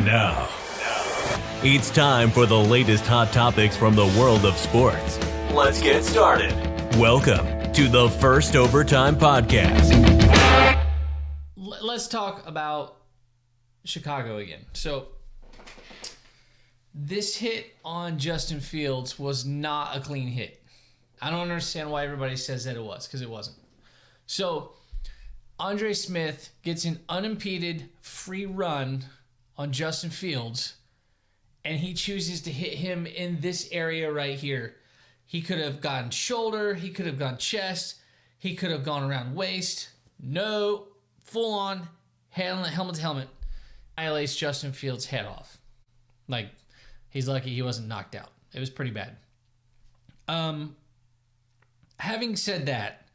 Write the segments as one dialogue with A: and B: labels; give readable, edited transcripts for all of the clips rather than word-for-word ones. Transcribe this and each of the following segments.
A: Now, it's time for the latest hot topics from the world of sports. Let's get started. Welcome to the First Overtime Podcast.
B: Let's talk about Chicago again. So, this hit on Justin Fields was not a clean hit. I don't understand why everybody says that it was, because it wasn't. So, Andre Smith gets an unimpeded free run on Justin Fields, and he chooses to hit him in this area right here. He could have gone shoulder, he could have gone chest, he could have gone around waist. No, full on, helmet to helmet, annihilates Justin Fields' head off. Like, he's lucky he wasn't knocked out. It was pretty bad. Having said that,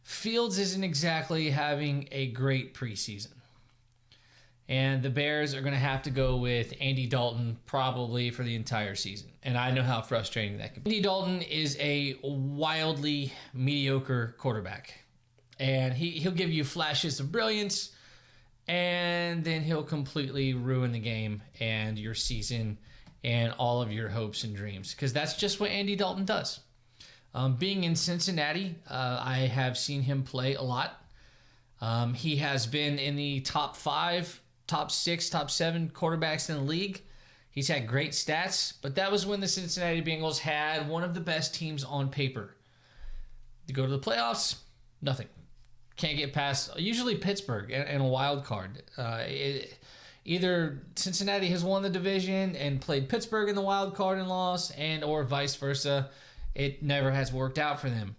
B: Fields isn't exactly having a great preseason. And the Bears are going to have to go with Andy Dalton probably for the entire season. And I know how frustrating that can be. Andy Dalton is a wildly mediocre quarterback. And he'll give you flashes of brilliance, and then he'll completely ruin the game and your season and all of your hopes and dreams. Because that's just what Andy Dalton does. Being in Cincinnati, I have seen him play a lot. He has been in the top 5, top 6, top 7 quarterbacks in the league. He's had great stats, but that was when the Cincinnati Bengals had one of the best teams on paper. To go to the playoffs, nothing. Can't get past, usually Pittsburgh and a wild card. Either Cincinnati has won the division and played Pittsburgh in the wild card and lost, or vice versa. It never has worked out for them.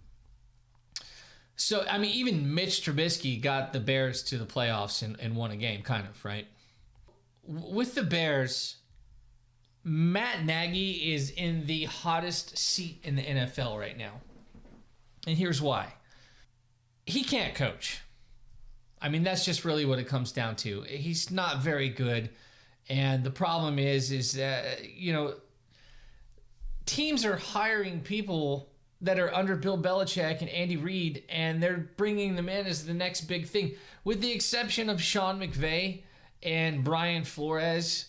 B: So, I mean, even Mitch Trubisky got the Bears to the playoffs and won a game, kind of, right? With the Bears, Matt Nagy is in the hottest seat in the NFL right now. And here's why. He can't coach. I mean, that's just really what it comes down to. He's not very good. And the problem is that, teams are hiring people that are under Bill Belichick and Andy Reid, and they're bringing them in as the next big thing. With the exception of Sean McVay and Brian Flores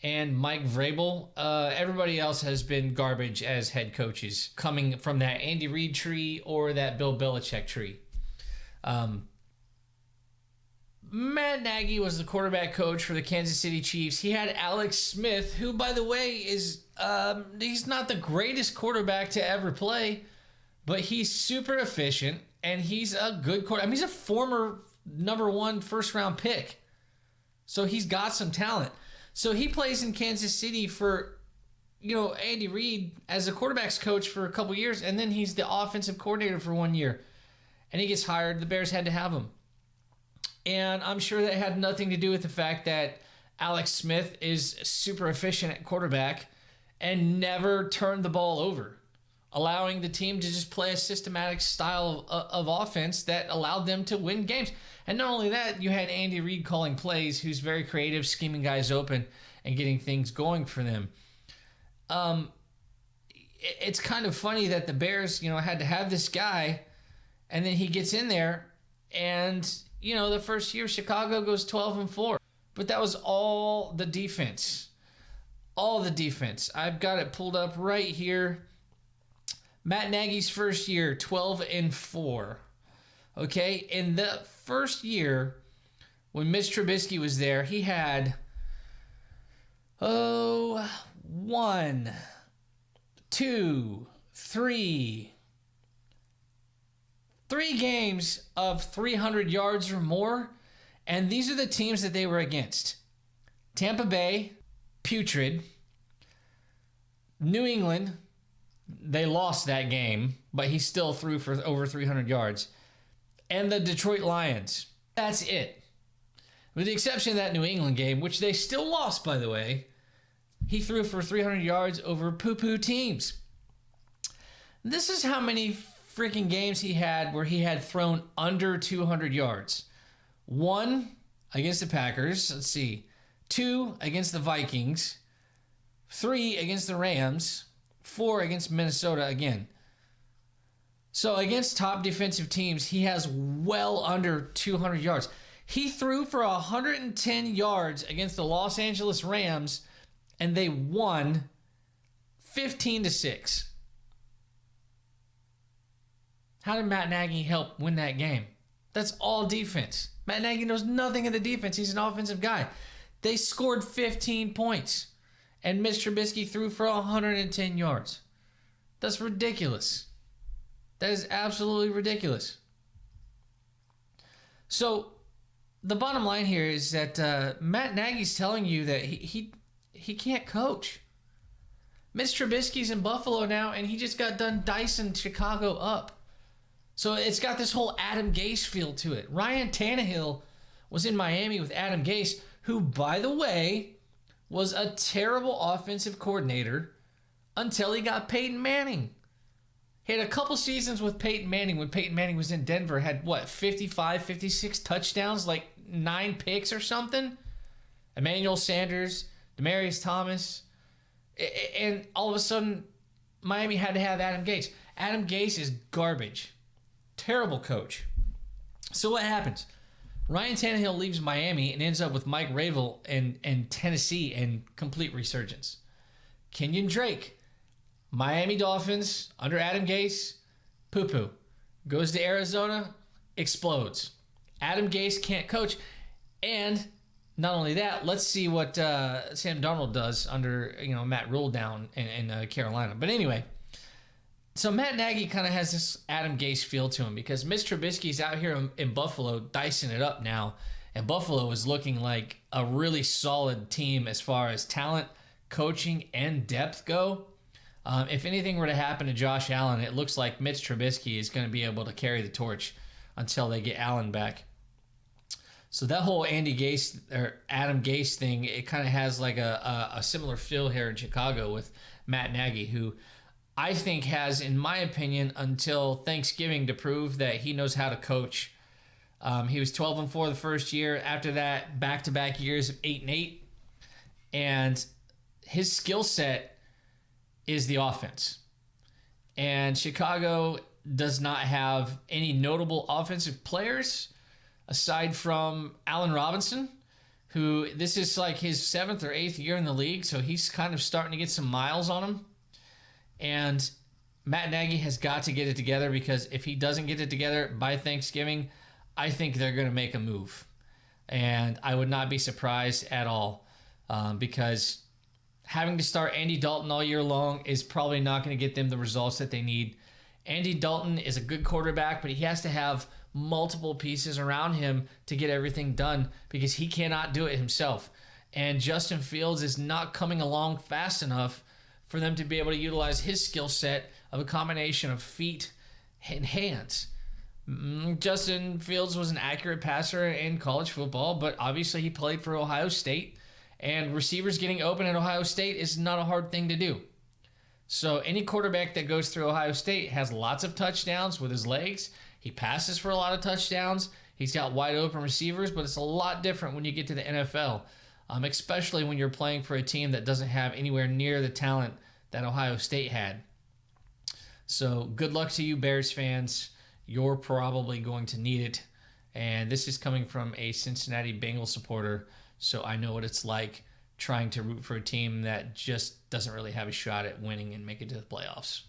B: and Mike Vrabel, everybody else has been garbage as head coaches coming from that Andy Reid tree or that Bill Belichick tree. Matt Nagy was the quarterback coach for the Kansas City Chiefs. He had Alex Smith, who, by the way, is he's not the greatest quarterback to ever play, but he's super efficient, and he's a good quarterback. I mean, he's a former number 1 first-round pick, so he's got some talent. So he plays in Kansas City for, Andy Reid as a quarterback's coach for a couple years, and then he's the offensive coordinator for 1 year, and he gets hired. The Bears had to have him. And I'm sure that had nothing to do with the fact that Alex Smith is super efficient at quarterback and never turned the ball over, allowing the team to just play a systematic style of offense that allowed them to win games. And not only that, you had Andy Reid calling plays, who's very creative, scheming guys open and getting things going for them. It's kind of funny that the Bears, had to have this guy, and then he gets in there, and the first year Chicago goes 12-4. But that was all the defense. All the defense. I've got it pulled up right here. Matt Nagy's first year, 12-4. Okay? In the first year, when Mitch Trubisky was there, he had 1, 2, 3 games of 300 yards or more, and these are the teams that they were against. Tampa Bay, putrid. New England, they lost that game, but he still threw for over 300 yards. And the Detroit Lions. That's it. With the exception of that New England game, which they still lost, by the way, he threw for 300 yards over poo-poo teams. This is how many freaking games he had where he had thrown under 200 yards. 1 against the Packers. Let's see. 2 against the Vikings. 3 against the Rams. 4 against Minnesota again. So against top defensive teams, he has well under 200 yards. He threw for 110 yards against the Los Angeles Rams, and they won 15-6. How did Matt Nagy help win that game? That's all defense. Matt Nagy knows nothing of the defense. He's an offensive guy. They scored 15 points, and Mitch Trubisky threw for 110 yards. That's ridiculous. That is absolutely ridiculous. So, the bottom line here is that Matt Nagy's telling you that he can't coach. Mitch Trubisky's in Buffalo now, and he just got done dicing Chicago up. So it's got this whole Adam Gase feel to it. Ryan Tannehill was in Miami with Adam Gase, who, by the way, was a terrible offensive coordinator until he got Peyton Manning. He had a couple seasons with Peyton Manning when Peyton Manning was in Denver, had 55, 56 touchdowns, like 9 picks or something? Emmanuel Sanders, Demaryius Thomas, and all of a sudden, Miami had to have Adam Gase. Adam Gase is garbage. Terrible coach. So what happens? Ryan Tannehill leaves Miami and ends up with Mike Vrabel and Tennessee and complete resurgence. Kenyon Drake, Miami Dolphins under Adam Gase, poo-poo. Goes to Arizona, explodes. Adam Gase can't coach. And not only that, let's see what Sam Darnold does under Matt Rule down in Carolina. But anyway, so Matt Nagy kind of has this Adam Gase feel to him because Mitch Trubisky's out here in Buffalo dicing it up now, and Buffalo is looking like a really solid team as far as talent, coaching, and depth go. If anything were to happen to Josh Allen, it looks like Mitch Trubisky is going to be able to carry the torch until they get Allen back. So that whole Andy Gase or Adam Gase thing, it kind of has like a similar feel here in Chicago with Matt Nagy, who I think has, in my opinion, until Thanksgiving to prove that he knows how to coach. He was 12-4 the first year. After that, back-to-back years of 8-8. And his skill set is the offense. And Chicago does not have any notable offensive players aside from Allen Robinson, who this is like his 7th or 8th year in the league, so he's kind of starting to get some miles on him. And Matt Nagy has got to get it together because if he doesn't get it together by Thanksgiving, I think they're going to make a move. And I would not be surprised at all because having to start Andy Dalton all year long is probably not going to get them the results that they need. Andy Dalton is a good quarterback, but he has to have multiple pieces around him to get everything done because he cannot do it himself. And Justin Fields is not coming along fast enough for them to be able to utilize his skill set of a combination of feet and hands. Justin Fields was an accurate passer in college football, but obviously he played for Ohio State, and receivers getting open at Ohio State is not a hard thing to do. So any quarterback that goes through Ohio State has lots of touchdowns with his legs. He passes for a lot of touchdowns. He's got wide open receivers, but it's a lot different when you get to the NFL. Especially when you're playing for a team that doesn't have anywhere near the talent that Ohio State had. So good luck to you, Bears fans. You're probably going to need it. And this is coming from a Cincinnati Bengals supporter, so I know what it's like trying to root for a team that just doesn't really have a shot at winning and making it to the playoffs.